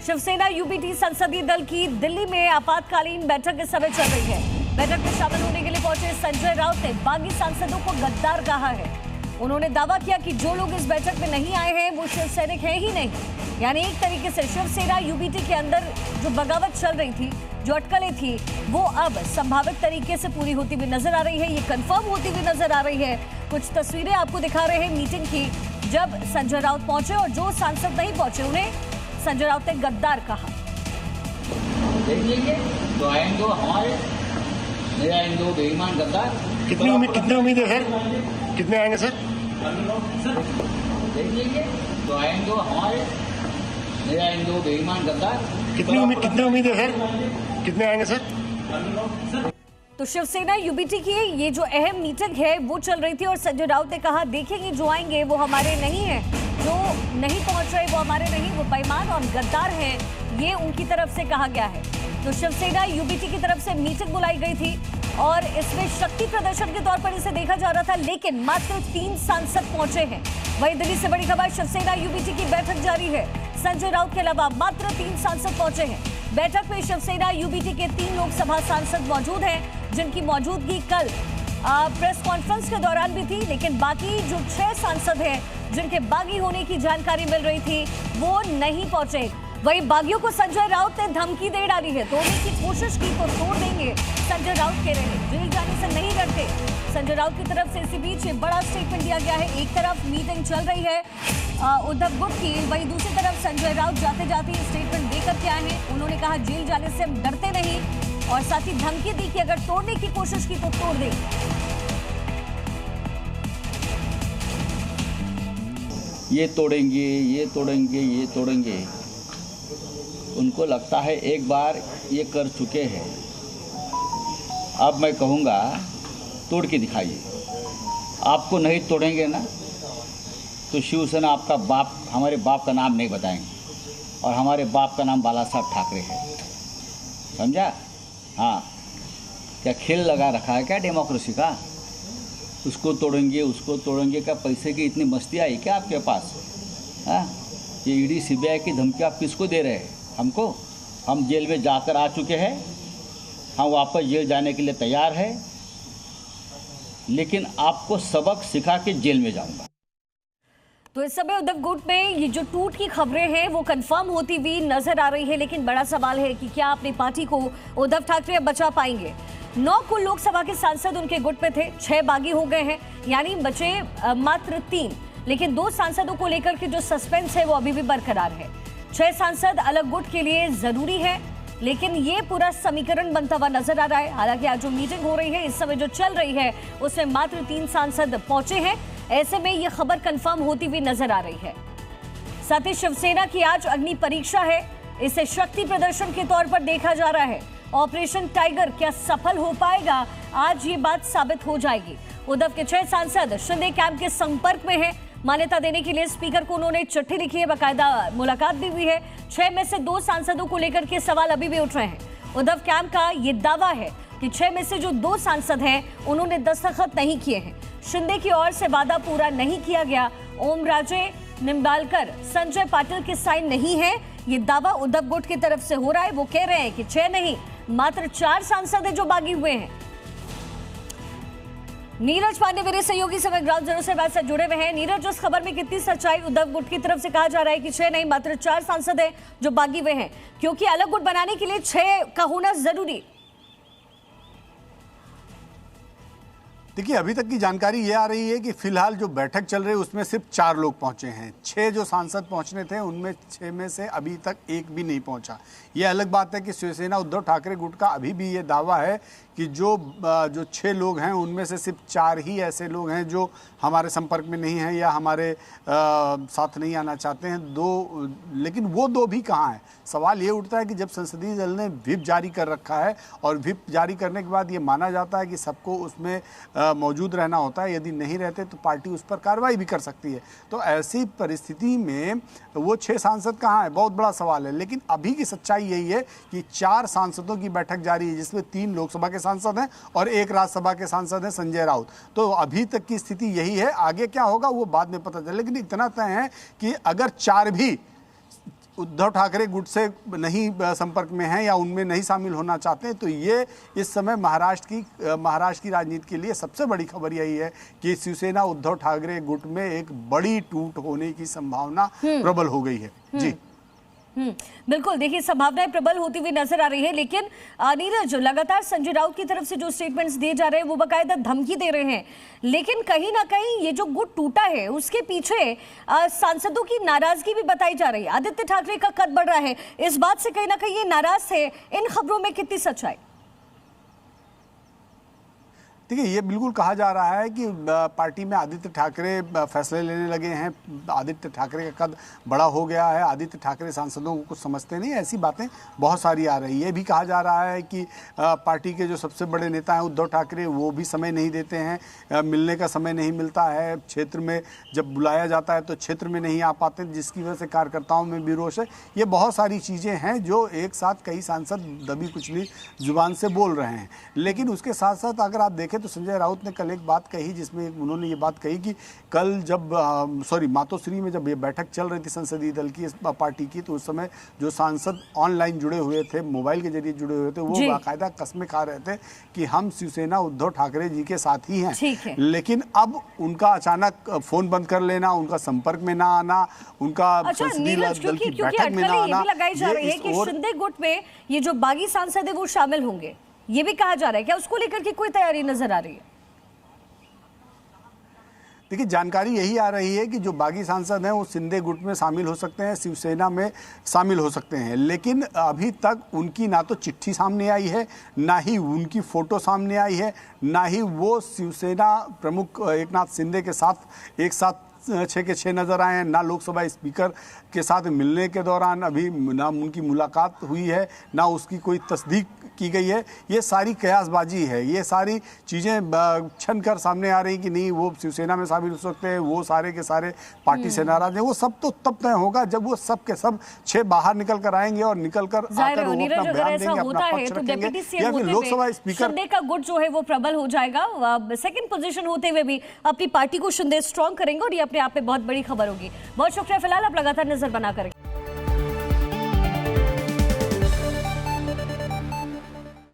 Shiv Sena UBT संसदीय दल की दिल्ली में आपातकालीन बैठक इस समय चल रही है। बैठक में शामिल होने के लिए पहुंचे संजय राउत ने बागी सांसदों को गद्दार कहा है। उन्होंने दावा किया कि जो लोग इस बैठक में नहीं आए हैं वो शिव सैनिक है ही नहीं। यानी एक तरीके से शिवसेना यूबीटी के अंदर जो बगावत चल रही थी, जो अटकलें थी, वो अब संभावित तरीके से पूरी होती हुई नजर आ रही है। ये कंफर्म होती हुई नजर आ रही है। कुछ तस्वीरें आपको दिखा रहे हैं मीटिंग की, जब संजय राउत पहुंचे और जो सांसद नहीं पहुंचे उन्हें संजय राउत ने गद्दार कहा। देख लीजिए तो आएंगे तो हमारे मेरा आएंगे वो बेईमान गद्दार। कितनी उम्मीद है सर? कितने आएंगे सर? देख लीजिए तो आएंगे तो हमारे मेरा आएंगे वो बेईमान गद्दार। कितनी उम्मीद है सर? कितने आएंगे सर? तो शिवसेना यूबीटी की ये जो अहम मीटिंग है वो चल रही थी और संजय राउत ने कहा देखेंगे जो आएंगे वो हमारे नहीं है, जो नहीं पहुंच रहे वो हमारे नहीं, वो बेईमान और गद्दार हैं, ये उनकी तरफ से कहा गया है। तो शिवसेना यूबीटी की तरफ से मीटिंग बुलाई गई थी और इसमें शक्ति प्रदर्शन के तौर पर इसे देखा जा रहा था, लेकिन मात्र 3 सांसद पहुंचे हैं। वहीं दिल्ली से बड़ी खबर, शिवसेना यूबीटी की बैठक जारी है। संजय राउत के अलावा मात्र 3 सांसद पहुंचे हैं। बैठक में शिवसेना यूबीटी के 3 लोकसभा सांसद मौजूद हैं, जिनकी मौजूदगी कल प्रेस कॉन्फ्रेंस के दौरान भी थी, लेकिन बाकी जो 6 सांसद हैं जिनके बागी होने की जानकारी मिल रही थी वो नहीं पहुंचे। वहीं बागियों को संजय राउत ने धमकी दे डाली है, तोड़ने की कोशिश की तो तोड़ देंगे। संजय राउत कह रहे हैं जेल जाने से नहीं डरते। संजय राउत की तरफ से इसी बीच बड़ा स्टेटमेंट दिया गया है। एक तरफ मीटिंग चल रही है उद्धव गुट की, वहीं दूसरी तरफ संजय राउत जाते जाते स्टेटमेंट देकर के आए हैं। उन्होंने कहा जेल जाने से हम डरते नहीं और साथ ही धमकी दी कि अगर तोड़ने की कोशिश की तो तोड़ देंगे। ये तोड़ेंगे, ये तोड़ेंगे, ये तोड़ेंगे। उनको लगता है एक बार ये कर चुके हैं, अब मैं कहूँगा तोड़ के दिखाइए। आपको नहीं तोड़ेंगे ना तो शिवसेना आपका बाप, हमारे बाप का नाम नहीं बताएंगे और हमारे बाप का नाम बाला साहब ठाकरे है, समझा? हाँ, क्या खेल लगा रखा है क्या डेमोक्रेसी का? उसको तोड़ेंगे, उसको तोड़ेंगे का पैसे की इतनी मस्ती आई क्या आपके पास? हाँ, ये ईडी सीबीआई की धमकी आप किसको दे रहे हैं? हमको? हम जेल में जाकर आ चुके हैं, हम वापस जेल जाने के लिए तैयार हैं, लेकिन आपको सबक सिखा के जेल में जाऊंगा। तो इस समय उद्धव गुट में ये जो टूट की खबरें हैं वो कंफर्म होती हुई नजर आ रही है, लेकिन बड़ा सवाल है कि क्या अपनी पार्टी को उद्धव ठाकरे बचा पाएंगे। 9 कुल लोकसभा के सांसद उनके गुट में थे, 6 बागी हो गए हैं, यानी बचे मात्र 3। लेकिन 2 सांसदों को लेकर के जो सस्पेंस है वो अभी भी बरकरार है। 6 सांसद अलग गुट के लिए जरूरी है, लेकिन ये पूरा समीकरण बनता हुआ नजर आ रहा है। हालांकि आज जो मीटिंग हो रही है, इस समय जो चल रही है, उसमें मात्र 3 सांसद पहुंचे हैं। ऐसे में ये खबर कंफर्म होती हुई नजर आ रही है। साथ ही शिवसेना की आज अग्नि परीक्षा है, इसे शक्ति प्रदर्शन के तौर पर देखा जा रहा है। ऑपरेशन टाइगर क्या सफल हो पाएगा, आज ये बात साबित हो जाएगी। उद्धव के 6 सांसद शिंदे कैंप के संपर्क में हैं। मान्यता देने के लिए स्पीकर को उन्होंने चिट्ठी लिखी है, बाकायदा मुलाकात भी हुई है। 6 में से 2 सांसदों को लेकर के सवाल अभी भी उठ रहे हैं। उद्धव कैंप का ये दावा है कि 6 में से जो 2 सांसद हैं उन्होंने दस्तखत नहीं किए हैं। शिंदे की ओर से वादा पूरा नहीं किया गया। ओम राजे, निम्बालकर, संजय पाटिल के साइन नहीं है। ये दावा उद्धव गुट की तरफ से हो रहा है। वो कह रहे हैं कि 6 नहीं, मात्र 4 सांसद हैं जो बागी हुए हैं। नीरज पांडे मेरे सहयोगी समय ग्राउंड जीरो से बात से जुड़े हुए हैं। नीरज, उस खबर में कितनी सच्चाई? उद्धव गुट की तरफ से कहा जा रहा है कि 6 नहीं, मात्र 4 सांसद हैं जो बागी हुए हैं, क्योंकि अलग गुट बनाने के लिए 6 का होना जरूरी। देखिए, अभी तक की जानकारी ये आ रही है कि फिलहाल जो बैठक चल रही है उसमें सिर्फ 4 लोग पहुंचे हैं। 6 जो सांसद पहुंचने थे उनमें 6 में से अभी तक एक भी नहीं पहुंचा। ये अलग बात है कि शिवसेना उद्धव ठाकरे गुट का अभी भी ये दावा है कि जो 6 लोग हैं उनमें से सिर्फ 4 ही ऐसे लोग हैं जो हमारे संपर्क में नहीं हैं या हमारे साथ नहीं आना चाहते हैं। 2, लेकिन वो 2 भी कहाँ हैं? सवाल ये उठता है कि जब संसदीय दल ने व्हिप जारी कर रखा है और व्हिप जारी करने के बाद ये माना जाता है कि सबको उसमें मौजूद रहना होता है, यदि नहीं रहते तो पार्टी उस पर कार्रवाई भी कर सकती है। तो ऐसी परिस्थिति में वो 6 सांसद कहाँ हैं? बहुत बड़ा सवाल है। लेकिन अभी की सच्चाई यही है कि 4 सांसदों की बैठक जारी है, जिसमें 3 लोकसभा के सांसद हैं और 1 राज्यसभा के सांसद हैं संजय राउत। तो अभी तक की स्थिति यही है। आगे क्या होगा वो बाद में पता चले, लेकिन इतना तय है कि अगर 4 भी उद्धव ठाकरे गुट से नहीं संपर्क में हैं या उनमें नहीं शामिल होना चाहते हैं, तो ये इस समय महाराष्ट्र की राजनीति के लिए सबसे बड़ी खबर यही है कि शिवसेना उद्धव ठाकरे गुट में एक बड़ी टूट होने की संभावना प्रबल हो गई है। जी बिल्कुल, देखिए संभावनाएं प्रबल होती हुई नजर आ रही है, लेकिन नीरज लगातार संजय राउत की तरफ से जो स्टेटमेंट्स दिए जा रहे हैं वो बाकायदा धमकी दे रहे हैं, लेकिन कहीं ना कहीं ये जो गुट टूटा है उसके पीछे सांसदों की नाराजगी भी बताई जा रही है। आदित्य ठाकरे का कद बढ़ रहा है, इस बात से कहीं ना कहीं ये नाराज है। इन खबरों में कितनी सच्चाई? देखिए, ये बिल्कुल कहा जा रहा है कि पार्टी में आदित्य ठाकरे फैसले लेने लगे हैं, आदित्य ठाकरे का कद बड़ा हो गया है, आदित्य ठाकरे सांसदों को कुछ समझते नहीं, ऐसी बातें बहुत सारी आ रही है। ये भी कहा जा रहा है कि पार्टी के जो सबसे बड़े नेता हैं उद्धव ठाकरे, वो भी समय नहीं देते हैं, मिलने का समय नहीं मिलता है, क्षेत्र में जब बुलाया जाता है तो क्षेत्र में नहीं आ पाते, जिसकी वजह से कार्यकर्ताओं में भी रोष है। ये बहुत सारी चीज़ें हैं जो एक साथ कई सांसद दबी कुचली जुबान से बोल रहे हैं। लेकिन उसके साथ साथ अगर आप देखें तो संजय राउत ने कल एक बात कही, जिसमें उन्होंने ये बात कही कि कल जब मातोश्री में जब ये बैठक चल रही थी संसदीय दल की, इस पार्टी की, तो उस समय जो सांसद ऑनलाइन जुड़े हुए थे, मोबाइल के जरिए जुड़े हुए थे, वो बाकायदा कस्में खा रहे थे कि हम शिवसेना उद्धव ठाकरे जी के साथ ही हैं। लेकिन अब उनका अचानक फोन बंद कर लेना, उनका संपर्क में ना आना, उनका संसदीय दल की बैठक में ना आना, लगाई जा रही है कि शिंदे गुट में ये जो बागी सांसद है वो शामिल होंगे, ये भी कहा जा रहा है। क्या उसको लेकर के कोई तैयारी नजर आ रही है? देखिए, जानकारी यही आ रही है कि जो बागी सांसद हैं वो शिंदे गुट में शामिल हो सकते हैं, शिवसेना में शामिल हो सकते हैं, लेकिन अभी तक उनकी ना तो चिट्ठी सामने आई है, ना ही उनकी फोटो सामने आई है, ना ही वो शिवसेना प्रमुख एकनाथ शिंदे के साथ एक साथ 6 के 6 नजर आए हैं, ना लोकसभा स्पीकर के साथ मिलने के दौरान अभी ना उनकी मुलाकात हुई है, ना उसकी कोई तस्दीक की गई है। ये सारी कयासबाजी है, ये सारी चीज़ें छन कर सामने आ रही कि नहीं वो शिवसेना में शामिल हो सकते हैं, वो सारे के सारे पार्टी से नाराज हैं। वो सब तो तब तय होगा जब वो सब के सब 6 बाहर निकल कर आएंगे और निकल कर आकर वो अपना बयान देंगे, अपना पक्ष रखेंगे, या फिर लोकसभा स्पीकर शिंदे का गुट जो है वो प्रबल हो जाएगा। सेकंड पोजीशन होते हुए भी अपनी पार्टी को शिंदे स्ट्रॉन्ग करेंगे और ये अपने आप में बहुत बड़ी खबर होगी। बहुत शुक्रिया, फिलहाल आप लगातार नजर बना करें।